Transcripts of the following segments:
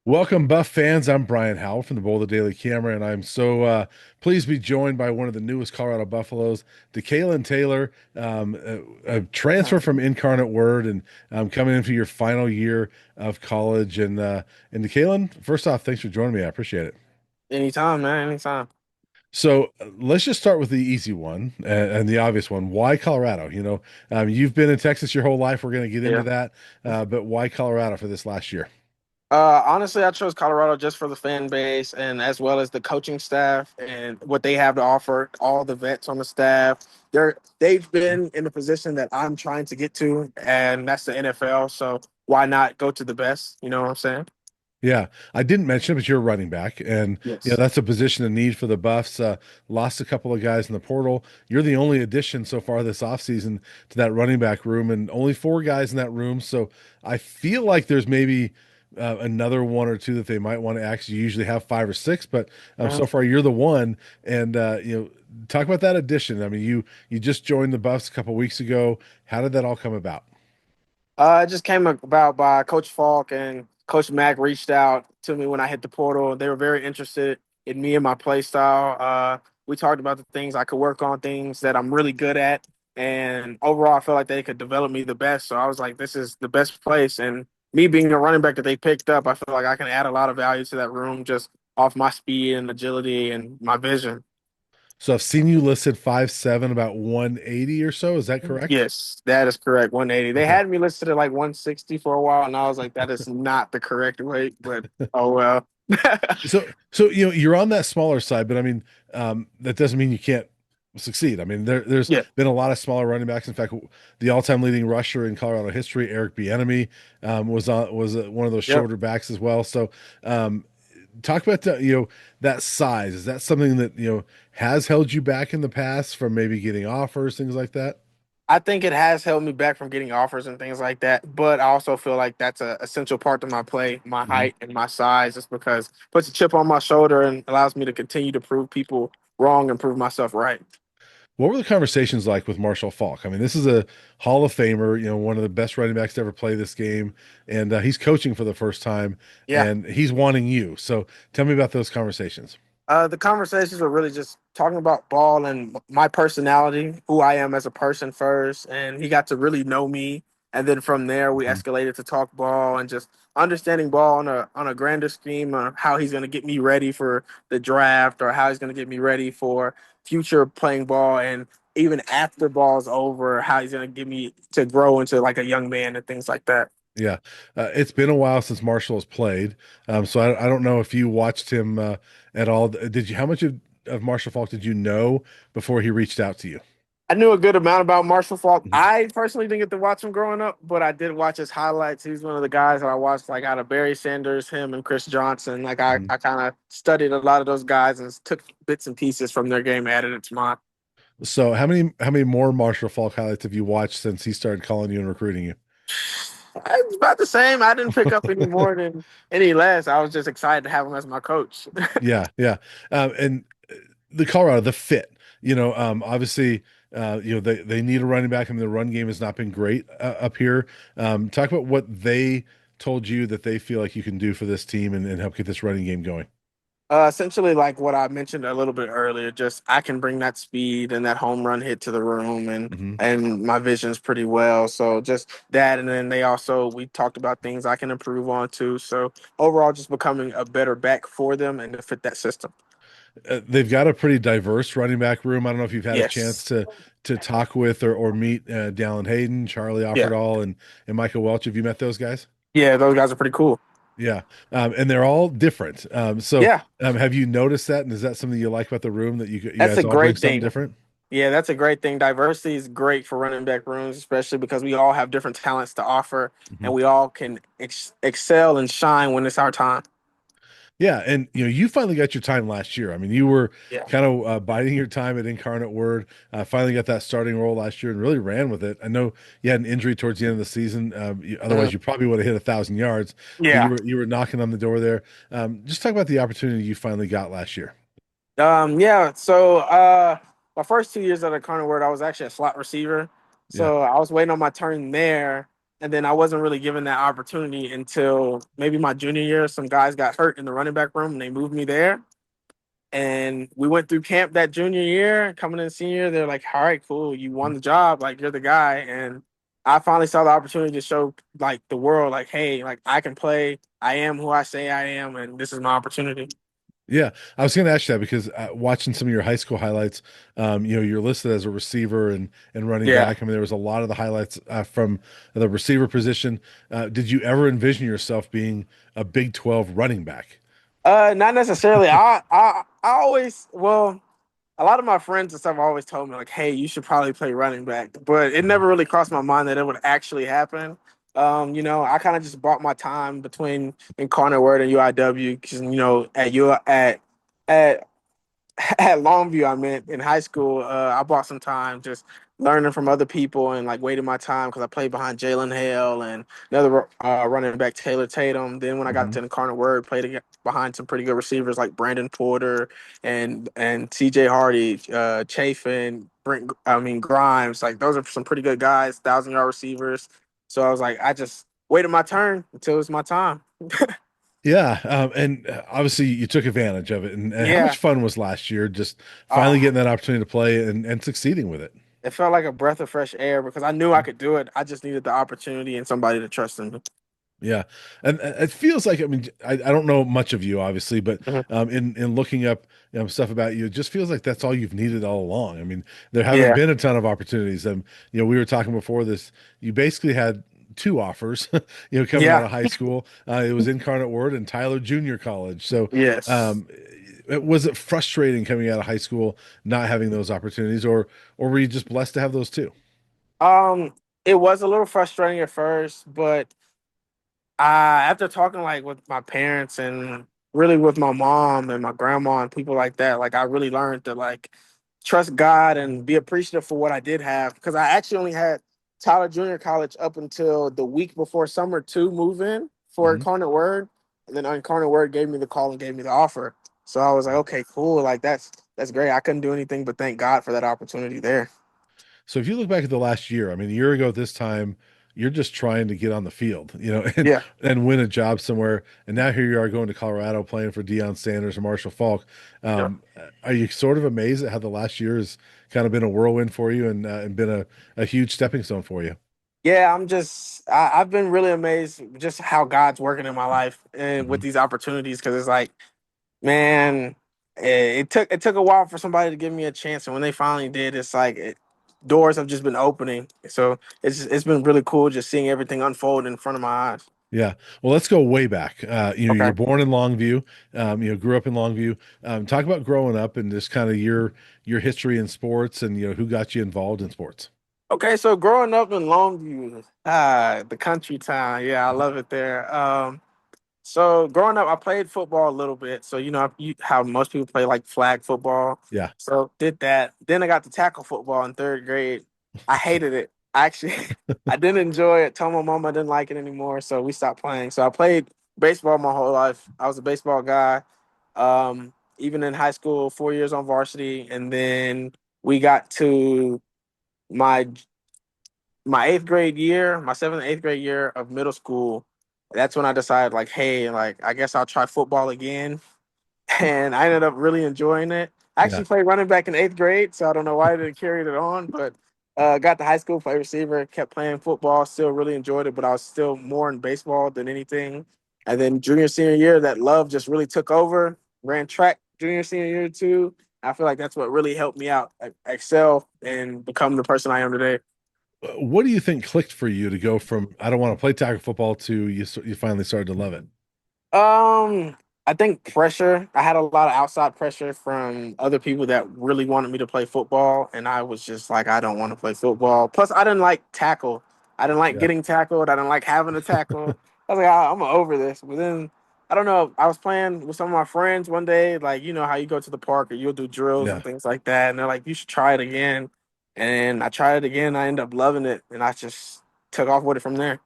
Welcome, Buff fans. I'm Brian Howell from the Boulder Daily Camera, and I'm so pleased to be joined by one of the newest Colorado Buffaloes, Dekalon Taylor, a transfer from Incarnate Word, and coming into your final year of college. And Dekalon, first off, thanks for joining me. I appreciate it. Anytime, man. Anytime. So let's just start with the easy one and the obvious one. Why Colorado? You've been in Texas your whole life. We're going to get into Yeah. that, but why Colorado for this last year? Honestly, I chose Colorado just for the fan base and as well as the coaching staff and what they have to offer. All the vets on the staff, they've been in the position that I'm trying to get to, and that's the NFL. So why not go to the best? You know what I'm saying? Yeah, I didn't mention it, but you're a running back, and Yes. that's a position of need for the Buffs. Lost a couple of guys in the portal. You're the only addition so far this offseason to that running back room, and only four guys in that room. So I feel like there's maybe another one or two that they might want to actually usually have five or six, but Mhm. so far you're the one. And talk about that addition. I mean, you just joined the Buffs a couple weeks ago. How did that all come about? It just came about by Coach Faulk and Coach Mack reached out to me when I hit the portal. They were very interested in me and my play style. We talked about the things I could work on, things that I'm really good at, and overall, I felt like they could develop me the best. So I was like, this is the best place. And me being a running back that they picked up, I feel like I can add a lot of value to that room just off my speed and agility and my vision. So I've seen you listed 5'7", about 180 or so. Is that correct? Yes, that is correct. 180. They Okay. had me listed at like 160 for a while, and I was like, that is not the correct weight, but oh well. So you're on that smaller side, but I mean, that doesn't mean you can't succeed. I mean, there's Yeah. been a lot of smaller running backs. In fact, the all-time leading rusher in Colorado history, Eric Bieniemy, was one of those Yep. shorter backs as well. So, talk about that size. Is that something that has held you back in the past from maybe getting offers, things like that? I think it has held me back from getting offers and things like that, but I also feel like that's a essential part of my play, my Mhm. height and my size, just because it puts a chip on my shoulder and allows me to continue to prove people wrong and prove myself right. What were the conversations like with Marshall Faulk? I mean, this is a Hall of Famer, one of the best running backs to ever play this game, and he's coaching for the first time, Yeah. and he's wanting you. So tell me about those conversations. The conversations were really just talking about ball and my personality, who I am as a person first, and he got to really know me. And then from there, we Mhm. escalated to talk ball and just understanding ball on a grander scheme of how he's going to get me ready for the draft or how he's going to get me ready for future playing ball, and even after ball's over, how he's going to get me to grow into like a young man and things like that. Yeah, it's been a while since Marshall has played, so I don't know if you watched him at all. Did you? How much of Marshall Faulk did you know before he reached out to you? I knew a good amount about Marshall Faulk. Mhm. I personally didn't get to watch him growing up, but I did watch his highlights. He's one of the guys that I watched, like out of Barry Sanders, him and Chris Johnson. Like Mhm. I kind of studied a lot of those guys and took bits and pieces from their game, added it to mine. So how many more Marshall Faulk highlights have you watched since he started calling you and recruiting you? It's about the same. I didn't pick up any more than any less. I was just excited to have him as my coach. Yeah, yeah. And the Colorado, the fit, obviously, they need a running back. I mean, the run game has not been great up here. Talk about what they told you that they feel like you can do for this team and help get this running game going. Essentially, like what I mentioned a little bit earlier, just I can bring that speed and that home run hit to the room, and Hmm. my vision's pretty well. So just that, and then we talked about things I can improve on too. So overall, just becoming a better back for them and to fit that system. They've got a pretty diverse running back room. I don't know if you've had a chance Yes. to talk with or meet Dallin Hayden, Charlie Yeah. Offerdahl, and Michael Welch. Have you met those guys? Yeah, those guys are pretty cool. Yeah, and they're all different. So, Yeah, have you noticed that? And is that something you like about the room that you that's a guys all bring great something thing. different? Yeah, that's a great thing. Diversity is great for running back rooms, especially because we all have different talents to offer, Mhm. and we all can excel and shine when it's our time. Yeah, and you finally got your time last year. I mean, you were Yeah. kind of biding your time at Incarnate Word. Finally got that starting role last year and really ran with it. I know you had an injury towards the end of the season. Mhm. Otherwise, you probably would have hit 1,000 yards. But you Yeah. were you were knocking on the door there. Just talk about the opportunity you finally got last year. Yeah. So my first 2 years at a Incarnate Word, I was actually a slot receiver. Yeah. So I was waiting on my turn there. and then I wasn't really given that opportunity until maybe my junior year. Some guys got hurt in the running back room, and they moved me there. And we went through camp that junior year. Coming in senior year, they're like, "All right, cool, you won the job. Like you're the guy." And I finally saw the opportunity to show like the world, like, "Hey, like I can play. I am who I say I am, and this is my opportunity." Yeah, I was going to ask you that because watching some of your high school highlights, you're listed as a receiver and running Yeah. back. I mean, there was a lot of the highlights from the receiver position. Did you ever envision yourself being a Big 12 running back? Not necessarily. I always well, a lot of my friends and stuff always told me like, "Hey, you should probably play running back," but it never really crossed my mind that it would actually happen. I kind of just bought my time between Incarnate Word and UIW because at at Longview, I meant in high school, I bought some time just learning from other people and like waiting my time because I played behind Jalen Hale and another running back Taylor Tatum. Then when I got Hmm. to Incarnate Word, behind some pretty good receivers like Brandon Porter and CJ Hardy, Chafin, Grimes. Like those are some pretty good guys, 1,000-yard receivers. So I was like, I just waited my turn until it was my time. Yeah, and obviously you took advantage of it. And how much Yeah. fun was last year just finally Uh, getting that opportunity to play and succeeding with it? It felt like a breath of fresh air because I knew I could do it. I just needed the opportunity and somebody to trust in me. Yeah, and it feels like, I mean, I don't know much of you, obviously, but Mhm. in looking up stuff about you, it just feels like that's all you've needed all along. I mean, there haven't Yeah, been a ton of opportunities. We were talking before this. You basically had two offers, coming out yeah, of high school. It was Incarnate Word and Tyler Junior College. So, yes. um, was it frustrating coming out of high school not having those opportunities, or were you just blessed to have those two? Um, it was a little frustrating at first, but after talking like with my parents and really with my mom and my grandma and people like that, like I really learned to like trust God and be appreciative for what I did have because I actually only had Tyler Junior College up until the week before summer two move in for Hmm. Incarnate Word, and then Incarnate Word gave me the call and gave me the offer. So I was like, okay, cool, like that's great. I couldn't do anything but thank God for that opportunity there. So if you look back at the last year, I mean, a year ago at this time, you're just trying to get on the field, Yeah. and win a job somewhere. And now here you are going to Colorado playing for Deion Sanders and Marshall Faulk. Yeah. Are you sort of amazed at how the last year has kind of been a whirlwind for you and been a huge stepping stone for you? Yeah, I've been really amazed just how God's working in my life and with Mhm. these opportunities because it's like, man, it took a while for somebody to give me a chance, and when they finally did, it's like doors have just been opening. So it's been really cool just seeing everything unfold in front of my eyes. Yeah. Well, let's go way back. You Okay. were born in Longview, grew up in Longview. Talk about growing up and just kind of your history in sports and who got you involved in sports. Okay, so growing up in Longview, the country town, yeah, I love it there. So growing up, I played football a little bit. So how most people play like flag football. Yeah. So did that. Then I got to tackle football in third grade. I hated it. I actually, I didn't enjoy it. Told my mom I didn't like it anymore, so we stopped playing. So I played baseball my whole life. I was a baseball guy. Even in high school, 4 years on varsity, and then we got to my my eighth grade year, my seventh and eighth grade year of middle school, that's when I decided, like, hey, like, I guess I'll try football again. And I ended up really enjoying it. I Yeah. actually played running back in eighth grade, so I don't know why I didn't carry it on, but got to high school, played receiver, kept playing football, still really enjoyed it, but I was still more in baseball than anything. And then junior, senior year, that love just really took over. Ran track junior, senior year too. I feel like that's what really helped me out, excel, and become the person I am today. What do you think clicked for you to go from I don't want to play tackle football to you finally started to love it? Um, I think pressure. I had a lot of outside pressure from other people that really wanted me to play football, and I was just like, I don't want to play football. Plus, I didn't like tackle. I didn't like Yeah. getting tackled. I didn't like having to tackle. I was like, I'm over this. But then I don't know. I was playing with some of my friends one day, like how you go to the park or you'll do drills Yeah. and things like that, and they're like, you should try it again. And I tried it again. I ended up loving it, and I just took off with it from there.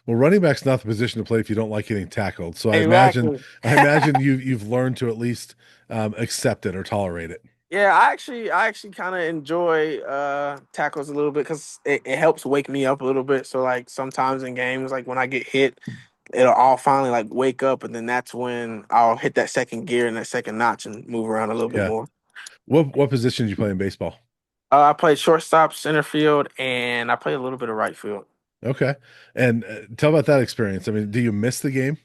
Well, running back's not the position to play if you don't like getting tackled. So I imagine Exactly. I imagine you've learned to at least accept it or tolerate it. Yeah, I actually kind of enjoy tackles a little bit because it helps wake me up a little bit. So like sometimes in games, like when I get hit, it'll all finally like wake up, and then that's when I'll hit that second gear and that second notch and move around a little bit Yeah. more. What position did you play in baseball? I played shortstop, center field, and I played a little bit of right field. Okay. And tell about that experience. I mean, do you miss the game?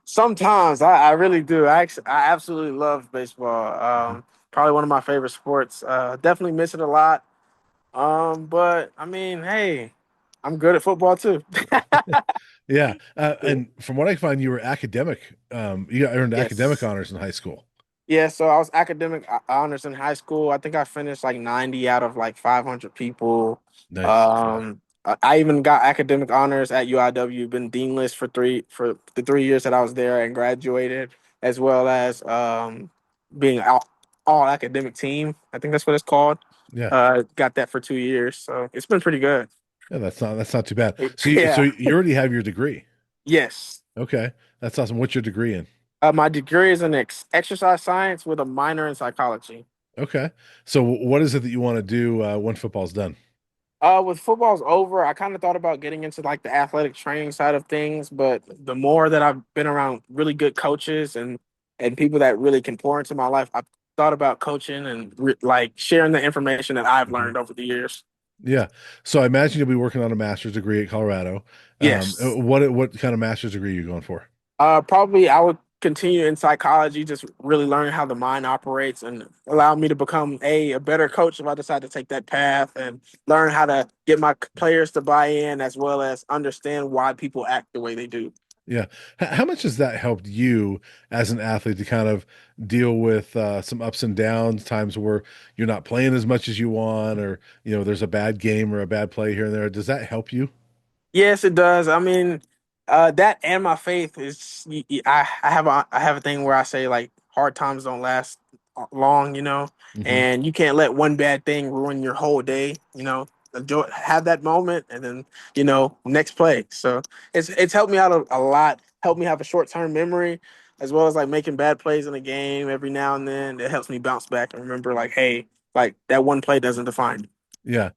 Sometimes I really do. I absolutely love baseball. Probably one of my favorite sports. Definitely miss it a lot. But I mean, hey, I'm good at football too. Yeah. And from what I find, you were academic. You earned academic Yes. honors in high school. Yeah, so I was academic honors in high school. I think I finished like 90 out of like 500 people. Nice. Yeah. I even got academic honors at UIW, been deanless for the 3 years that I was there and graduated, as well as being all academic team. I think that's what it's called. Yeah. Got that for 2 years. So it's been pretty good. Yeah, that's not too bad. So Yeah. you already have your degree. Yes. Okay. That's awesome. What's your degree in? My degree is in exercise science with a minor in psychology. Okay. So what is it that you want to do when football's done? With football's over, I kind of thought about getting into like the athletic training side of things, but the more that I've been around really good coaches and people that really can pour into my life, I've thought about coaching and like sharing the information that I've Mhm. learned over the years. Yeah. So I imagine you'll be working on a master's degree at Colorado. Yes. What kind of master's degree are you going for? Probably I would continue in psychology, just really learn how the mind operates and allow me to become a better coach if I decide to take that path and learn how to get my players to buy in as well as understand why people act the way they do. Yeah. How much has that helped you as an athlete to kind of deal with some ups and downs, times where you're not playing as much as you want, or there's a bad game or a bad play here and there? Does that help you? Yes, it does. I mean, that and my faith is. I have a thing where I say like hard times don't last long, Hmm. and you can't let one bad thing ruin your whole day. Enjoy, have that moment, and then next play. So it's helped me out a lot. Helped me have a short term memory, as well as like making bad plays in a game every now and then. It helps me bounce back and remember like, hey, like that one play doesn't define you. Yeah.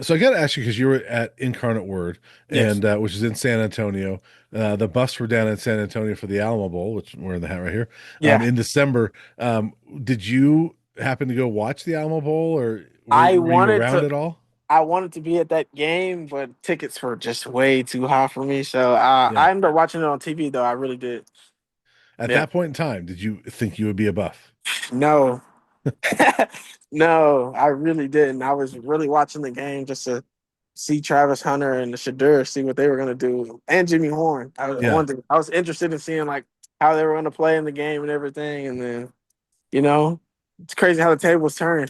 So I got to ask you because you were at Incarnate Word, Yes. and which is in San Antonio. The Buffs were down in San Antonio for the Alamo Bowl, which we're in the hat right here, Yeah. in December. Did you happen to go watch the Alamo Bowl, or I were you wanted around to. at all? I wanted to be at that game, but tickets were just way too high for me. So Yeah. I ended up watching it on TV, though. I really did. At Yeah. that point in time, did you think you would be a Buff? No, no, I really didn't. I was really watching the game just to see Travis Hunter and the Shadur, see what they were gonna do, and Jimmy Horn. I Yeah. wanted. I was interested in seeing like how they were gonna play in the game and everything. And then you know, it's crazy how the tables turn.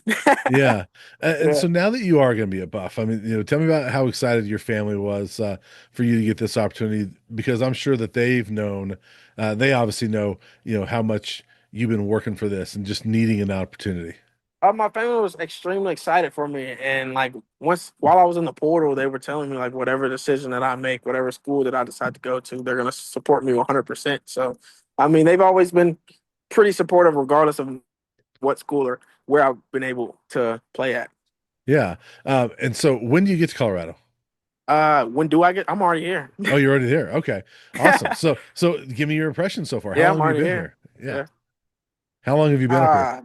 Yeah. And Yeah. so now that you are going to be a Buff, I mean, tell me about how excited your family was for you to get this opportunity, because I'm sure that they've known, they obviously know, how much you've been working for this and just needing an opportunity. My family was extremely excited for me, and like once while I was in the portal, they were telling me like whatever decision that I make, whatever school that I decide to go to, they're gonna support me 100%. So, I mean, they've always been pretty supportive, regardless of what school or where I've been able to play at. Yeah. And so when do you get to Colorado? When do I get? I'm already here. Oh, you're already there. Okay. Awesome. So give me your impression so far. How Yeah, long I'm have you already been here. here? Yeah. Yeah. How long have you been up here? Uh,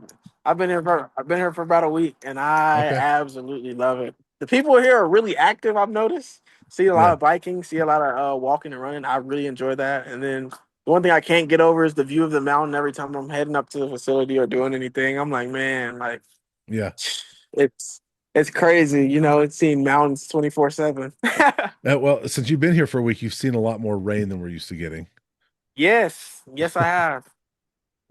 I've been here for about a week, and I Okay. absolutely love it. The people here are really active. I've noticed. See a lot Yeah. of biking, see a lot of walking and running. I really enjoy that. And then the one thing I can't get over is the view of the mountain every time I'm heading up to the facility or doing anything. I'm like, man, like Yeah. it's it's crazy. It's seeing mountains 24/7. Well, since you've been here for a week, you've seen a lot more rain than we're used to getting. Yes, yes, I have.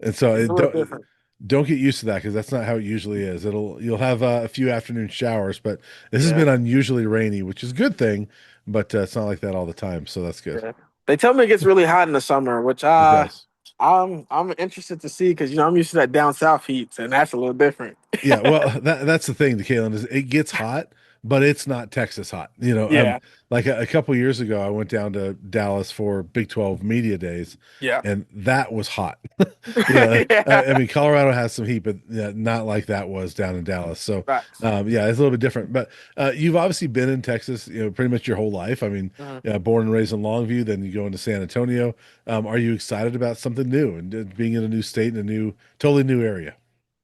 And so It's a little different. don't get used to that, because that's not how it usually is. You'll have a few afternoon showers, but this has Yeah. been unusually rainy, which is a good thing, but it's not like that all the time, so that's good. Yeah. They tell me it gets really hot in the summer, which It does. I'm interested to see because I'm used to that down south heat, and that's a little different. Yeah, well, that's the thing, Kalen, is it gets hot, but it's not Texas hot. Yeah, Like a couple years ago, I went down to Dallas for Big 12 media days, yeah, and that was hot. yeah. I mean, Colorado has some heat, but not like that was down in Dallas. So, Facts. yeah, it's a little bit different. But you've obviously been in Texas, pretty much your whole life. I mean, Mhm. born and raised in Longview, then you go into San Antonio. Are you excited about something new and being in a new state in a totally new area?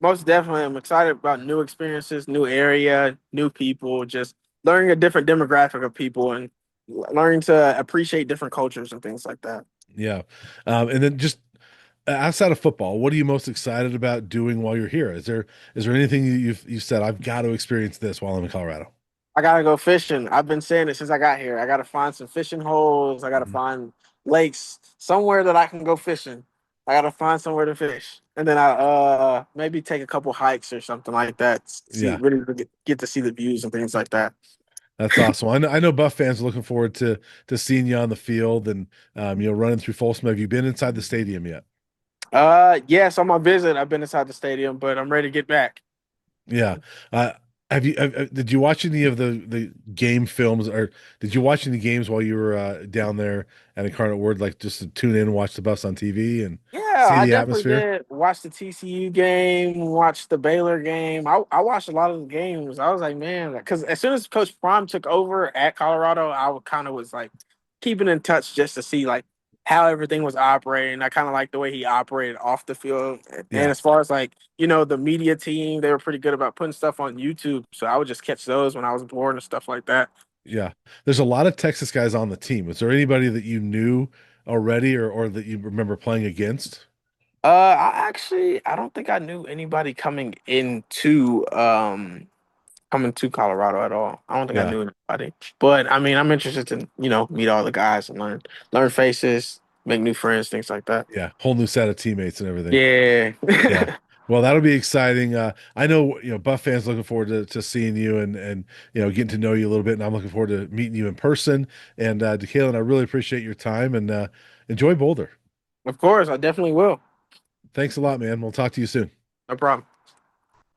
Most definitely, I'm excited about new experiences, new area, new people, just learning a different demographic of people and learning to appreciate different cultures and things like that. Yeah. And then just outside of football, what are you most excited about doing while you're here? Is there anything you said I've got to experience this while I'm in Colorado? I gotta go fishing. I've been saying it since I got here. I gotta find some fishing holes. I gotta Mhm. find lakes somewhere that I can go fishing. I gotta find somewhere to fish, and then I maybe take a couple hikes or something like that. See, Yeah, really get to see the views and things like that. that's awesome. I know Buff fans are looking forward to seeing you on the field and running through Folsom. Have you been inside the stadium yet? Yes, on my visit, I've been inside the stadium, but I'm ready to get back. Yeah. Uh, did you watch any of the game films, or did you watch any games while you were down there at Incarnate Word, like just to tune in and watch the Buffs on TV and Yeah, see I the definitely atmosphere? did watch the TCU game, watch the Baylor game. I watched a lot of the games. I was like, man, because as soon as Coach Prime took over at Colorado, I kind of was like keeping in touch just to see like how everything was operating. I kind of like the way he operated off the field. And Yeah. as far as like, the media team, they were pretty good about putting stuff on YouTube. So I would just catch those when I was bored and stuff like that. Yeah. There's a lot of Texas guys on the team. Is there anybody that you knew already or that you remember playing against? I don't think I knew anybody coming to Colorado at all. I don't think I Yeah. knew anybody. But I mean, I'm interested to, meet all the guys and learn faces, make new friends, things like that. Yeah. Whole new set of teammates and everything. Yeah. Yeah. Well, that'll be exciting. I know, Buff fans looking forward to seeing you and getting to know you a little bit. And I'm looking forward to meeting you in person. And Dekalon, I really appreciate your time and enjoy Boulder. Of course, I definitely will. Thanks a lot, man. We'll talk to you soon. No problem.